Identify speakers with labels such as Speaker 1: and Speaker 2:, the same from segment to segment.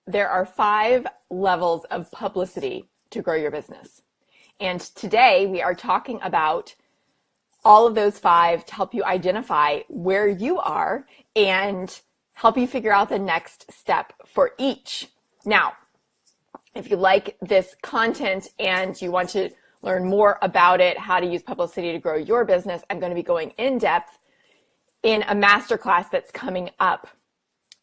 Speaker 1: there are 5 levels of publicity to grow your business. And today we are talking about all of those 5 to help you identify where you are and help you figure out the next step for each. Now, if you like this content and you want to learn more about it, how to use publicity to grow your business, I'm going to be going in depth in a masterclass that's coming up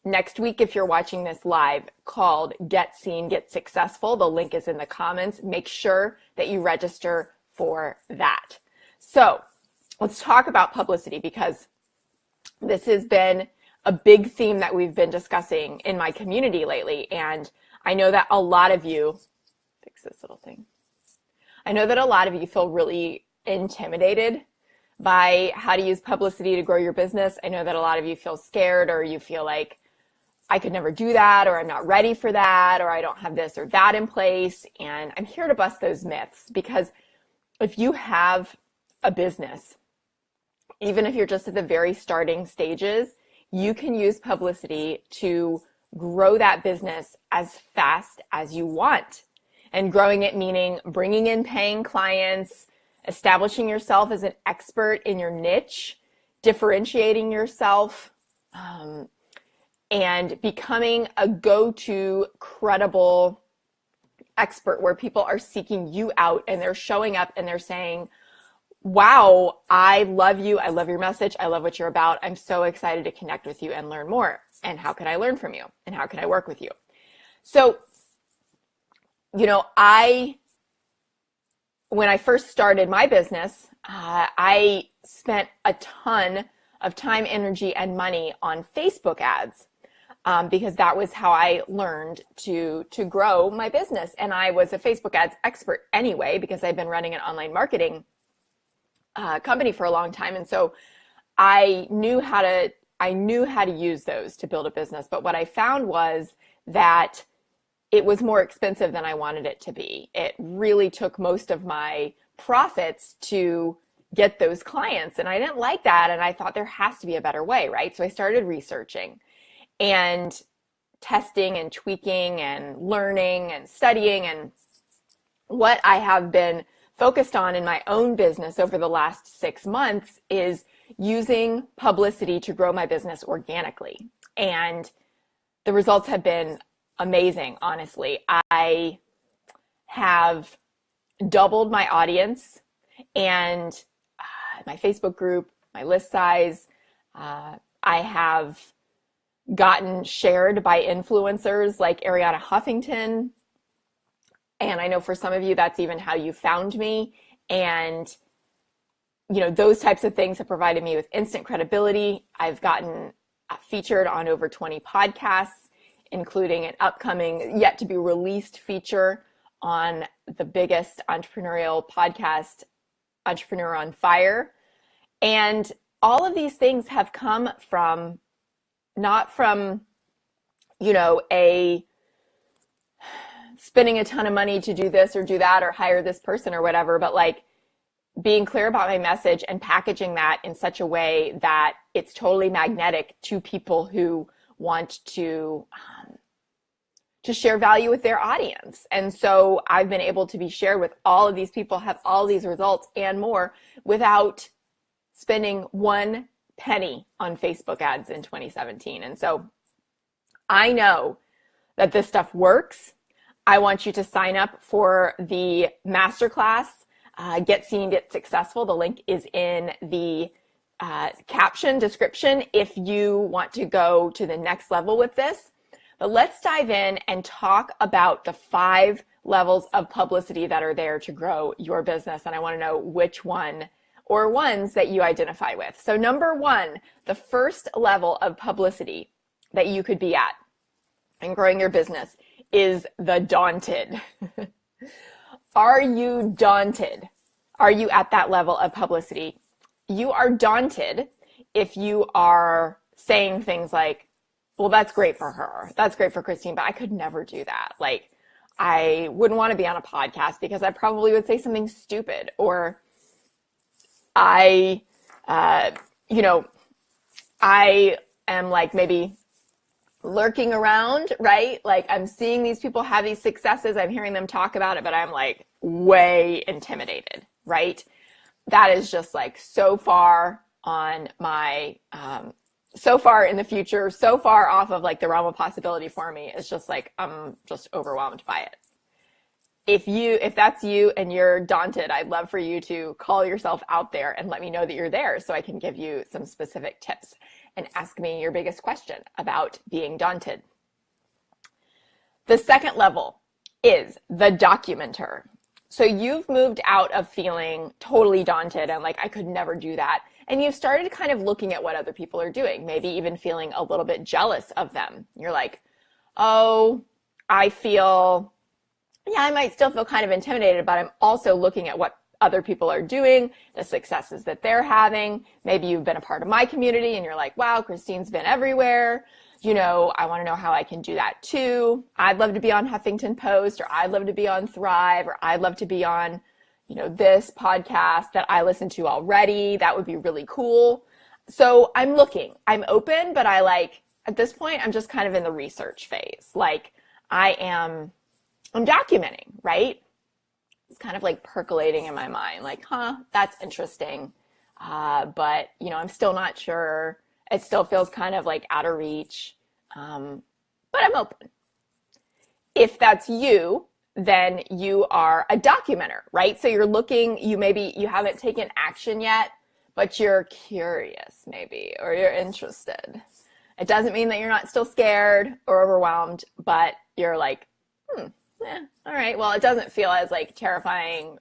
Speaker 1: next week if you're watching this live, called Get Seen, Get Successful. The link is in the comments. Make sure that you register for that. So let's talk about publicity, because this has been a big theme that we've been discussing in my community lately. And I know that a lot of you, fix this little thing. I know that a lot of you feel really intimidated by how to use publicity to grow your business. I know that a lot of you feel scared, or you feel like, I could never do that, or I'm not ready for that, or I don't have this or that in place. And I'm here to bust those myths, because if you have a business, even if you're just at the very starting stages, you can use publicity to grow that business as fast as you want. And growing it meaning bringing in paying clients, establishing yourself as an expert in your niche, differentiating yourself, and becoming a go-to credible expert where people are seeking you out and they're showing up and they're saying, wow, I love you. I love your message. I love what you're about. I'm so excited to connect with you and learn more. And how can I learn from you? And how can I work with you? So, when I first started my business, I spent a ton of time, energy, and money on Facebook ads. Because that was how I learned to grow my business. And I was a Facebook ads expert anyway, because I've been running an online marketing company for a long time. And so I knew how to use those to build a business. But what I found was that it was more expensive than I wanted it to be. It really took most of my profits to get those clients. And I didn't like that. And I thought there has to be a better way, right? So I started researching and testing and tweaking and learning and studying. And what I have been focused on in my own business over the last 6 months is using publicity to grow my business organically. And the results have been amazing, honestly. I have doubled my audience and my Facebook group, my list size. I have gotten shared by influencers like Ariana Huffington. And I know for some of you, that's even how you found me. And, those types of things have provided me with instant credibility. I've gotten featured on over 20 podcasts, including an upcoming, yet to be released feature on the biggest entrepreneurial podcast, Entrepreneur on Fire. And all of these things have come from not from, spending a ton of money to do this or do that or hire this person or whatever, but like being clear about my message and packaging that in such a way that it's totally magnetic to people who want to share value with their audience. And so I've been able to be shared with all of these people, have all these results and more without spending one penny on Facebook ads in 2017. And so I know that this stuff works. I want you to sign up for the masterclass, Get Seen, Get Successful. The link is in the caption description if you want to go to the next level with this. But let's dive in and talk about the 5 levels of publicity that are there to grow your business. And I want to know which one or ones that you identify with. So number 1, the first level of publicity that you could be at in growing your business is the daunted. Are you daunted? Are you at that level of publicity? You are daunted if you are saying things like, well, that's great for her. That's great for Christine, but I could never do that. Like, I wouldn't want to be on a podcast because I probably would say something stupid, or I am like maybe lurking around, right? Like I'm seeing these people have these successes. I'm hearing them talk about it, but I'm like way intimidated, right? That is just like so far on my, so far in the future, so far off of like the realm of possibility for me. It's just like, I'm just overwhelmed by it. If that's you and you're daunted, I'd love for you to call yourself out there and let me know that you're there so I can give you some specific tips and ask me your biggest question about being daunted. The second level is the documenter. So you've moved out of feeling totally daunted and like I could never do that. And you've started kind of looking at what other people are doing, maybe even feeling a little bit jealous of them. You're like, oh, I might still feel kind of intimidated, but I'm also looking at what other people are doing, the successes that they're having. Maybe you've been a part of my community and you're like, wow, Christine's been everywhere. You know, I want to know how I can do that too. I'd love to be on Huffington Post, or I'd love to be on Thrive, or I'd love to be on, you know, this podcast that I listen to already. That would be really cool. So I'm looking, I'm open, but at this point, I'm just kind of in the research phase. Like I'm documenting, right? It's kind of like percolating in my mind, like, that's interesting. But, you know, I'm still not sure. It still feels kind of like out of reach, but I'm open. If that's you, then you are a documenter, right? So you're looking, you haven't taken action yet, but you're curious maybe, or you're interested. It doesn't mean that you're not still scared or overwhelmed, but you're like, all right, well, it doesn't feel as like terrifying,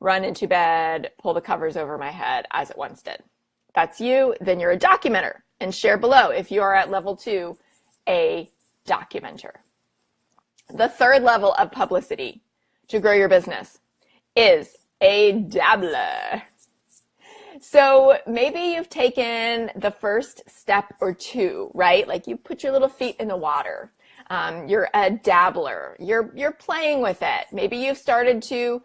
Speaker 1: run into bed, pull the covers over my head as it once did. If that's you, then you're a documenter, and share below if you are at level 2, a documenter. The third level of publicity to grow your business is a dabbler. So maybe you've taken the first step or two, right? Like you put your little feet in the water. You're a dabbler. You're playing with it. Maybe you've started to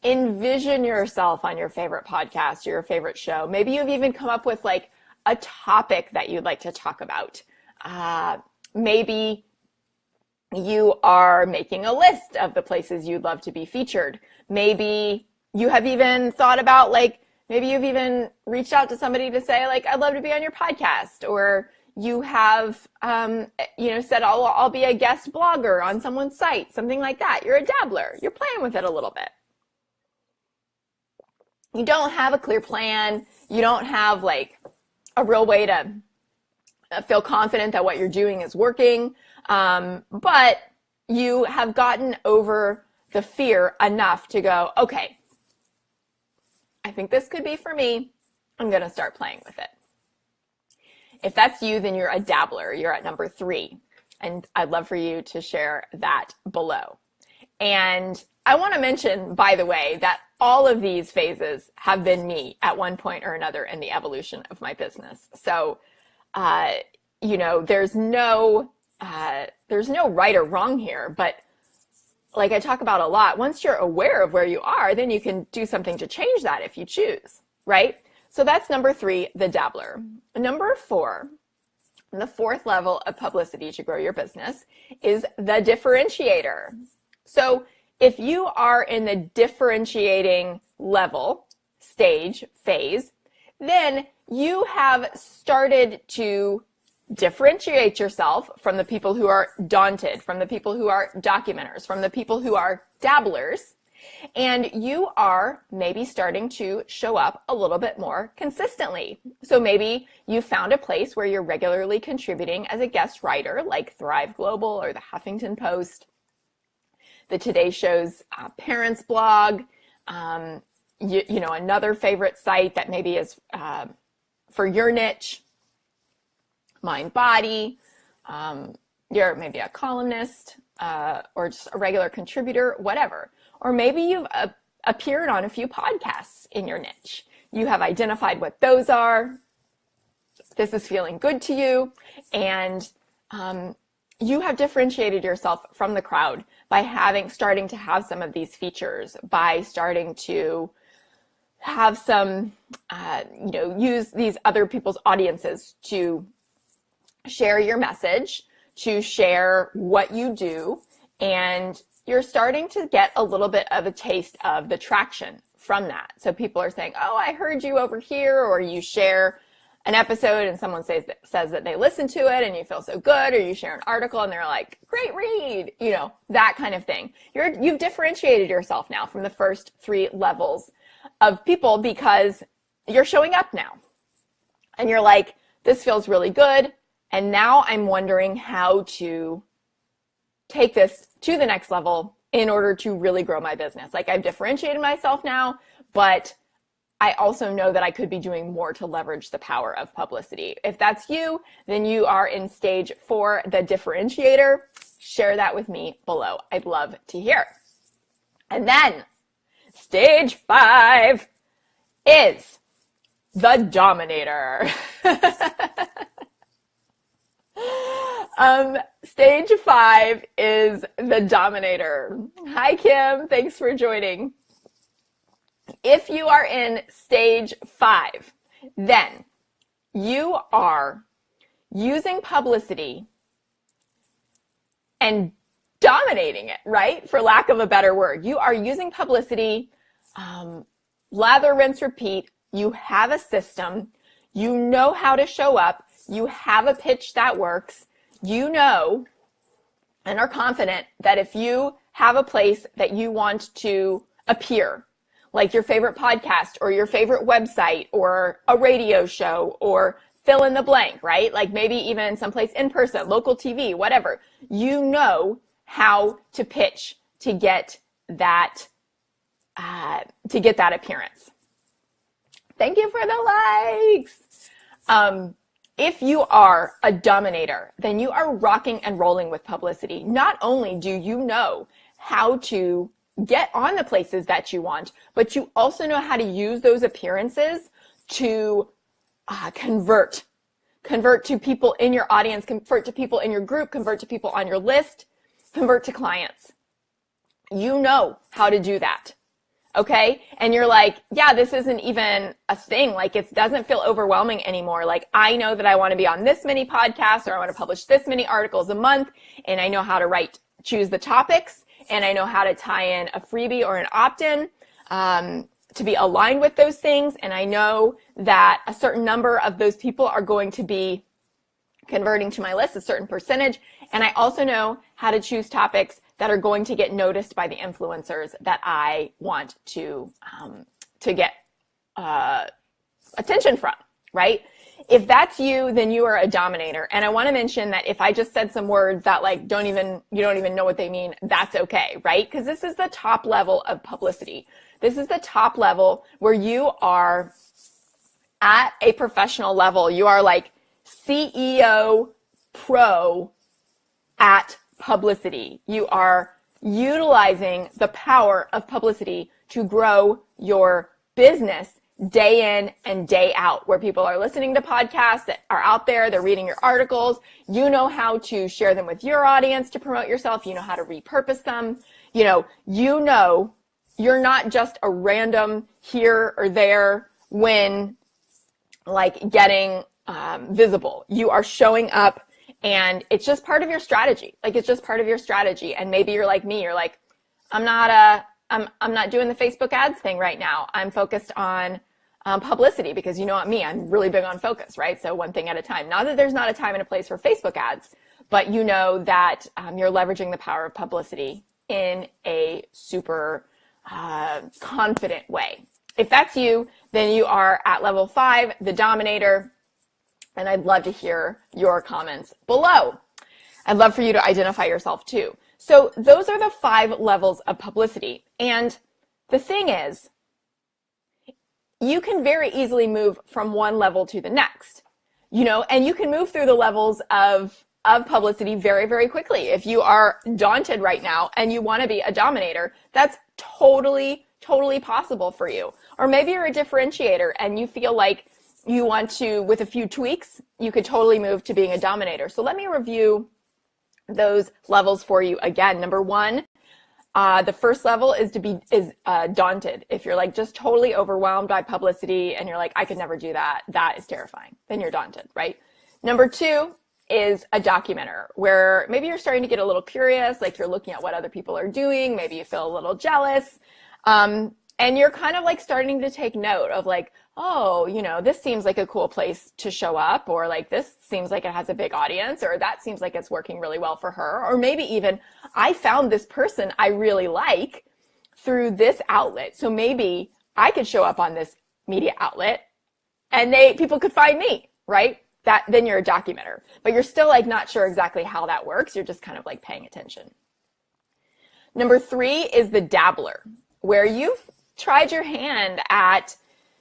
Speaker 1: envision yourself on your favorite podcast or your favorite show. Maybe you've even come up with like a topic that you'd like to talk about. Maybe you are making a list of the places you'd love to be featured. Maybe you have even thought about maybe you've even reached out to somebody to say I'd love to be on your podcast, or you have, said, I'll be a guest blogger on someone's site, something like that. You're a dabbler. You're playing with it a little bit. You don't have a clear plan. You don't have a real way to feel confident that what you're doing is working. But you have gotten over the fear enough to go, okay, I think this could be for me. I'm going to start playing with it. If that's you, then you're a dabbler. You're at number 3. And I'd love for you to share that below. And I want to mention, by the way, that all of these phases have been me at one point or another in the evolution of my business. So, there's no right or wrong here, but like I talk about a lot, once you're aware of where you are, then you can do something to change that if you choose, right? So that's number 3, the dabbler. Number 4, the fourth level of publicity to grow your business is the differentiator. So if you are in the differentiating level, stage, phase, then you have started to differentiate yourself from the people who are daunted, from the people who are documenters, from the people who are dabblers, and you are maybe starting to show up a little bit more consistently. So maybe you found a place where you're regularly contributing as a guest writer, like Thrive Global or the Huffington Post, the Today Show's parents blog, another favorite site that maybe is for your niche, Mind Body, you're maybe a columnist or just a regular contributor, whatever. Or maybe you've appeared on a few podcasts in your niche. You have identified what those are. This is feeling good to you. And you have differentiated yourself from the crowd by starting to have some of these features, by starting to have some, use these other people's audiences to share your message, to share what you do, and you're starting to get a little bit of a taste of the traction from that. So people are saying, oh, I heard you over here, or you share an episode and someone says that they listened to it and you feel so good, or you share an article and they're like, great read, that kind of thing. You've differentiated yourself now from the first 3 levels of people because you're showing up now. And you're like, this feels really good. And now I'm wondering how to take this to the next level in order to really grow my business. Like, I've differentiated myself now, but I also know that I could be doing more to leverage the power of publicity. If that's you, then you are in stage 4, the differentiator. Share that with me below. I'd love to hear. And then stage 5 is the Dominator. Stage 5 is the Dominator. Hi, Kim. Thanks for joining. If you are in stage 5, then you are using publicity and dominating it, right? For lack of a better word. You are using publicity, lather, rinse, repeat. You have a system. You know how to show up. You have a pitch that works. You know and are confident that if you have a place that you want to appear, like your favorite podcast or your favorite website or a radio show or fill in the blank, right? Like maybe even someplace in person, local TV, whatever. You know how to pitch to get that appearance. Thank you for the likes. If you are a dominator, then you are rocking and rolling with publicity. Not only do you know how to get on the places that you want, but you also know how to use those appearances to convert to people in your audience, convert to people in your group, convert to people on your list, convert to clients. You know how to do that. Okay. And you're like, yeah, this isn't even a thing. Like, it doesn't feel overwhelming anymore. Like, I know that I want to be on this many podcasts, or I want to publish this many articles a month, and I know how to choose the topics, and I know how to tie in a freebie or an opt-in to be aligned with those things. And I know that a certain number of those people are going to be converting to my list, a certain percentage. And I also know how to choose topics that are going to get noticed by the influencers that I want to get attention from, right? If that's you, then you are a dominator. And I want to mention that if I just said some words that you don't even know what they mean, that's okay, right? Because this is the top level of publicity. This is the top level where you are at a professional level. You are like CEO pro at publicity. You are utilizing the power of publicity to grow your business day in and day out, where people are listening to podcasts that are out there, they're reading your articles. You know how to share them with your audience to promote yourself. You know how to repurpose them. You know you're not just a random here or there when getting visible. You are showing up. And it's just part of your strategy. It's just part of your strategy. And maybe you're like me. You're like, I'm not doing the Facebook ads thing right now. I'm focused on publicity, because you know what me, I'm really big on focus, right? So one thing at a time. Not that there's not a time and a place for Facebook ads, but you know that you're leveraging the power of publicity in a super confident way. If that's you, then you are at level 5, the dominator. And I'd love to hear your comments below. I'd love for you to identify yourself too. So those are the 5 levels of publicity. And the thing is, you can very easily move from one level to the next, and you can move through the levels of publicity very, very quickly. If you are daunted right now and you want to be a dominator, that's totally, totally possible for you. Or maybe you're a differentiator and you feel like you want to, with a few tweaks, you could totally move to being a dominator. So let me review those levels for you again. Number 1, the first level is daunted. If you're just totally overwhelmed by publicity and you're like, I could never do that. That is terrifying. Then you're daunted, right? Number 2 is a documenter, where maybe you're starting to get a little curious, like you're looking at what other people are doing, maybe you feel a little jealous, and you're kind of like starting to take note of like, oh, you know, this seems like a cool place to show up, or like this seems like it has a big audience, or that seems like it's working really well for her, or maybe even I found this person I really like through this outlet, so maybe I could show up on this media outlet and people could find me, right? Then you're a documenter, but you're still like not sure exactly how that works. You're just kind of like paying attention. Number 3 is the dabbler, where you've tried your hand at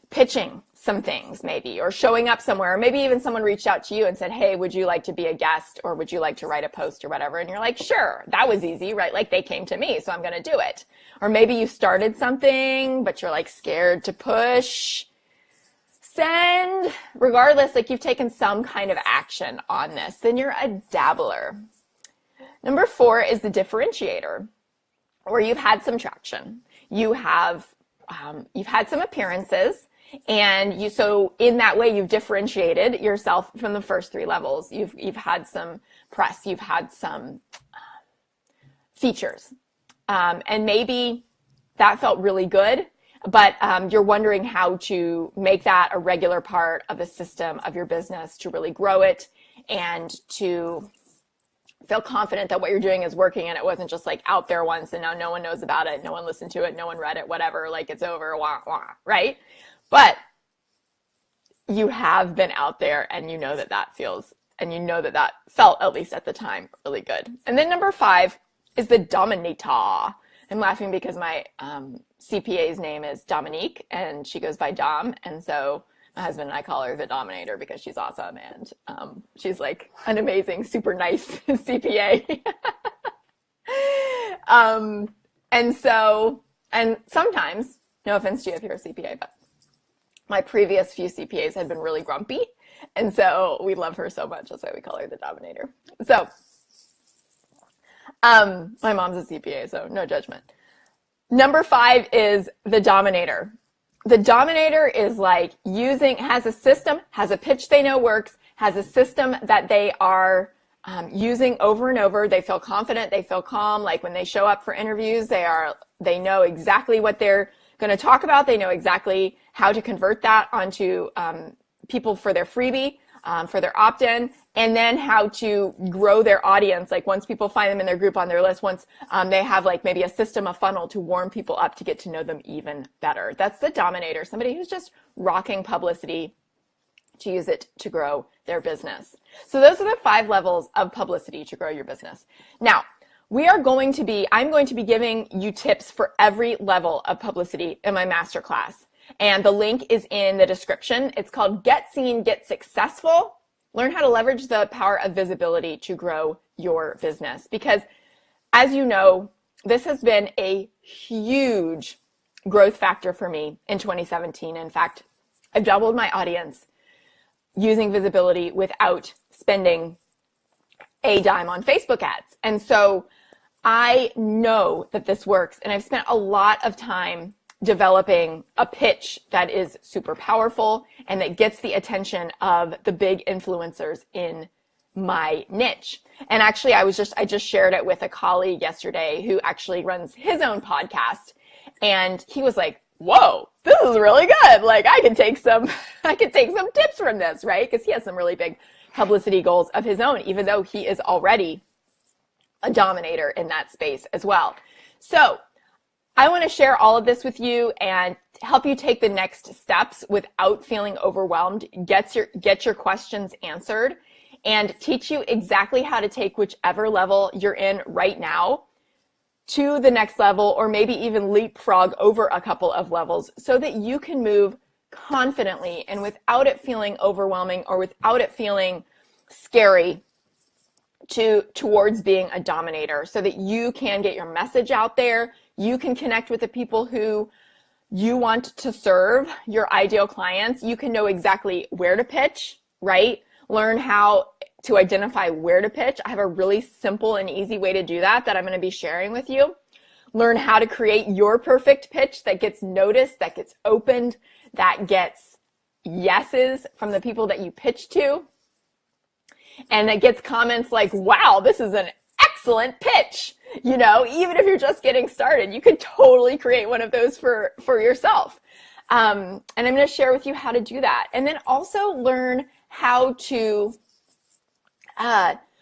Speaker 1: pitching some things maybe, or showing up somewhere, or maybe even someone reached out to you and said, hey, would you like to be a guest, or would you like to write a post or whatever? And you're like, sure, that was easy, right? Like they came to me, so I'm going to do it. Or maybe you started something, but you're like scared to push, send, regardless, like you've taken some kind of action on this, then you're a dabbler. Number 4 is the differentiator, where you've had some traction. You've had some appearances, and so in that way you've differentiated yourself from the first 3 levels. You've had some press, you've had some features, and maybe that felt really good, but you're wondering how to make that a regular part of the system of your business to really grow it and to feel confident that what you're doing is working, and it wasn't just like out there once and now no one knows about it, no one listened to it, no one read it, whatever, like it's over, wah, wah, right? But you have been out there, and you know that feels, and you know that felt, at least at the time, really good. And then number 5 is the Dominator. I'm laughing because my CPA's name is Dominique, and she goes by Dom, and so my husband and I call her the Dominator because she's awesome, and she's like an amazing, super nice CPA. And sometimes, no offense to you if you're a CPA, but my previous few CPAs had been really grumpy, and so we love her so much. That's why we call her the Dominator. So my mom's a CPA, so no judgment. Number 5 is the Dominator. The Dominator is like has a system, has a pitch they know works, has a system that they are using over and over. They feel confident, they feel calm. Like when they show up for interviews, they know exactly what they're going to talk about. They know exactly how to convert that onto people for their freebie, for their opt-in, and then how to grow their audience. Like once people find them in their group on their list, once they have like maybe a system, a funnel to warm people up to get to know them even better. That's the Dominator, somebody who's just rocking publicity to use it to grow their business. So those are the 5 levels of publicity to grow your business. Now, I'm going to be giving you tips for every level of publicity in my masterclass. And the link is in the description. It's called Get Seen, Get Successful. Learn how to leverage the power of visibility to grow your business. Because as you know, this has been a huge growth factor for me in 2017. In fact, I've doubled my audience using visibility without spending a dime on Facebook ads. And so I know that this works, and I've spent a lot of time developing a pitch that is super powerful and that gets the attention of the big influencers in my niche. And actually, I just shared it with a colleague yesterday who actually runs his own podcast, and he was like, whoa, this is really good. Like I could take some tips from this, right? Because he has some really big publicity goals of his own, even though he is already a dominator in that space as well. So I want to share all of this with you and help you take the next steps without feeling overwhelmed, get your questions answered, and teach you exactly how to take whichever level you're in right now to the next level, or maybe even leapfrog over a couple of levels so that you can move confidently and without it feeling overwhelming or without it feeling scary towards being a dominator, so that you can get your message out there. You can connect with the people who you want to serve, your ideal clients. You can know exactly where to pitch, right? Learn how to identify where to pitch. I have a really simple and easy way to do that I'm going to be sharing with you. Learn how to create your perfect pitch that gets noticed, that gets opened, that gets yeses from the people that you pitch to. And it gets comments like, wow, this is an excellent pitch. You know, even if you're just getting started, you could totally create one of those for yourself. And I'm going to share with you how to do that. And then also learn how to,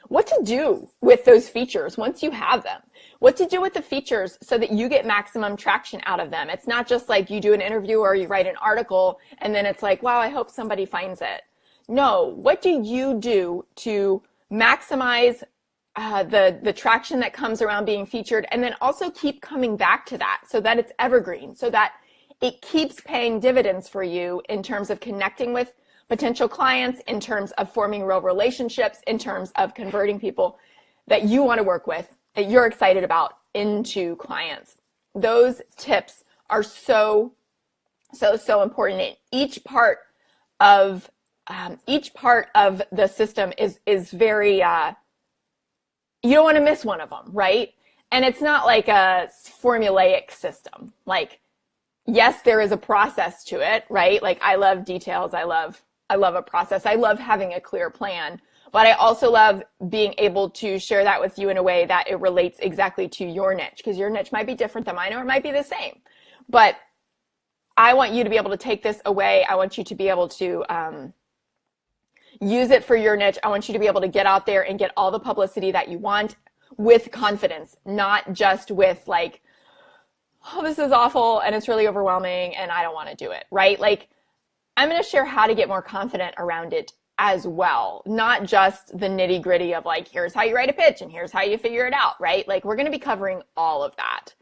Speaker 1: what to do with those features once you have them. What to do with the features so that you get maximum traction out of them. It's not just like you do an interview or you write an article and then it's like, wow, I hope somebody finds it. No, what do you do to maximize the traction that comes around being featured, and then also keep coming back to that so that it's evergreen, so that it keeps paying dividends for you in terms of connecting with potential clients, in terms of forming real relationships, in terms of converting people that you want to work with, that you're excited about, into clients. Those tips are so important. And each part of the system is very, you don't want to miss one of them, right? And it's not like a formulaic system. Like, yes, there is a process to it, right? Like, I love details. I love a process. I love having a clear plan, but I also love being able to share that with you in a way that it relates exactly to your niche, because your niche might be different than mine, or it might be the same. But I want you to be able to take this away. I want you to be able to use it for your niche. I want you to be able to get out there and get all the publicity that you want with confidence, not just with like, oh, this is awful and it's really overwhelming and I don't want to do it, right? Like, I'm going to share how to get more confident around it as well, not just the nitty gritty of like, here's how you write a pitch and here's how you figure it out, right? Like, we're going to be covering all of that.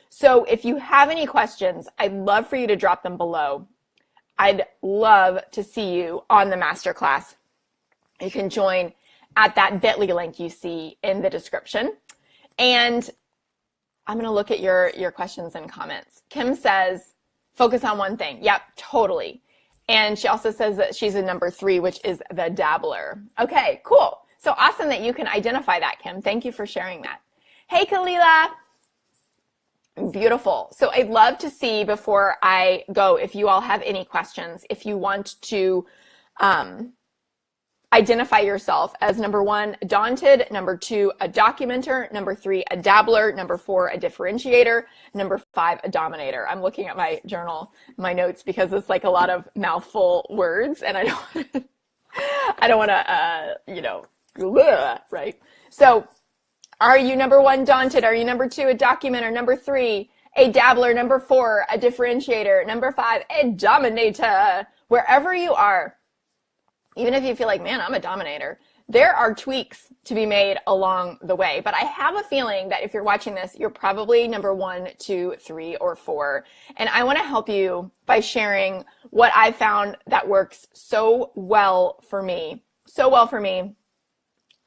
Speaker 1: So if you have any questions, I'd love for you to drop them below. I'd love to see you on the masterclass. You can join at that bit.ly link you see in the description. And I'm going to look at your questions and comments. Kim says, focus on one thing. Yep, totally. And she also says that she's a number 3, which is the Dabbler. Okay, cool. So awesome that you can identify that, Kim. Thank you for sharing that. Hey, Kalila. Beautiful. So I'd love to see, before I go, if you all have any questions, if you want to identify yourself as number 1, Daunted, number 2, a documenter, number 3, a dabbler, number 4, a differentiator, number 5, a dominator. I'm looking at my journal, my notes, because it's like a lot of mouthful words, and I don't want to, right? So are you number 1, Daunted? Are you number 2, a documenter? Number 3, a dabbler? Number 4, a differentiator? Number 5, a dominator? Wherever you are, even if you feel like, man, I'm a dominator, there are tweaks to be made along the way. But I have a feeling that if you're watching this, you're probably number 1, 2, 3, or 4. And I want to help you by sharing what I found that works so well for me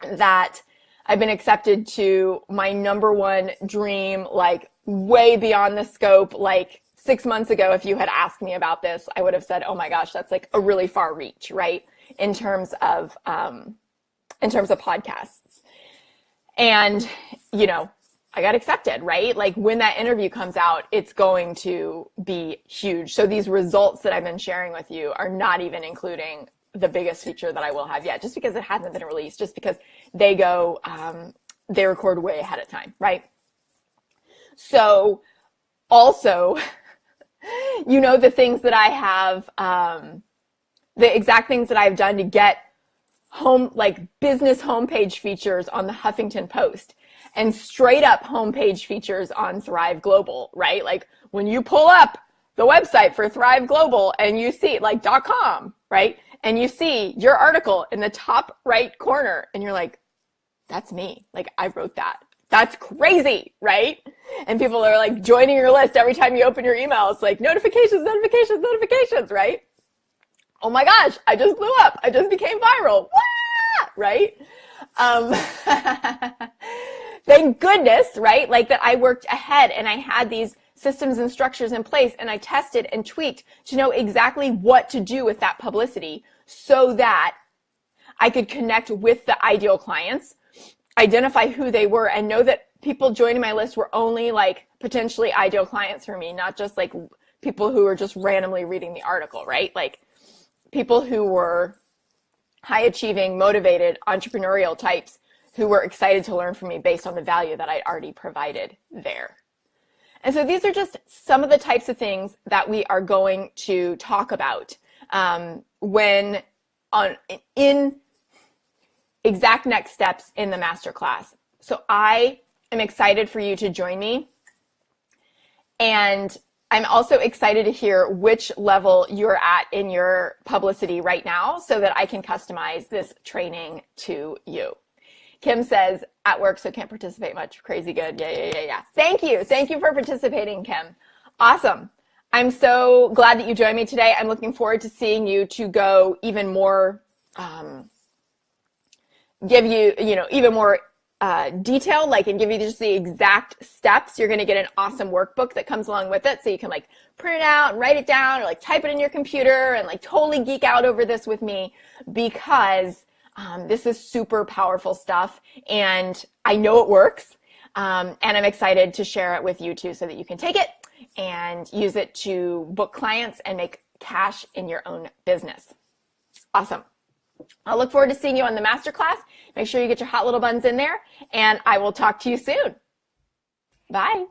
Speaker 1: that I've been accepted to my number 1 dream, like way beyond the scope. Like 6 months ago, if you had asked me about this, I would have said, oh my gosh, that's like a really far reach, right? In terms of podcasts. And, you know, I got accepted, right? Like, when that interview comes out, it's going to be huge. So these results that I've been sharing with you are not even including the biggest feature that I will have yet, just because it hasn't been released, just because they go, they record way ahead of time, right? So also, you know, the things that I have, the exact things that I've done to get business homepage features on the Huffington Post, and straight up homepage features on Thrive Global, right? Like, when you pull up the website for Thrive Global and you see like .com, right? And you see your article in the top right corner and you're like, that's me. Like, I wrote that. That's crazy, right? And people are like joining your list every time you open your email. It's like notifications, notifications, notifications, right? Oh my gosh, I just blew up. I just became viral. Wah! Right? Thank goodness, right? Like, that I worked ahead and I had these systems and structures in place, and I tested and tweaked to know exactly what to do with that publicity so that I could connect with the ideal clients, identify who they were, and know that people joining my list were only like potentially ideal clients for me, not just like people who were just randomly reading the article, right? Like, people who were high achieving, motivated, entrepreneurial types who were excited to learn from me based on the value that I'd already provided there. And so these are just some of the types of things that we are going to talk about in exact next steps in the masterclass. So I am excited for you to join me. And I'm also excited to hear which level you're at in your publicity right now so that I can customize this training to you. Kim says, at work, so can't participate much. Crazy good. Yeah. Thank you. Thank you for participating, Kim. Awesome. I'm so glad that you joined me today. I'm looking forward to seeing you to go even more, give you, even more detail, and give you just the exact steps. You're going to get an awesome workbook that comes along with it. So you can print it out and write it down or type it in your computer and totally geek out over this with me because this is super powerful stuff and I know it works. And I'm excited to share it with you too so that you can take it and use it to book clients and make cash in your own business. Awesome. I'll look forward to seeing you on the masterclass. Make sure you get your hot little buns in there and I will talk to you soon. Bye.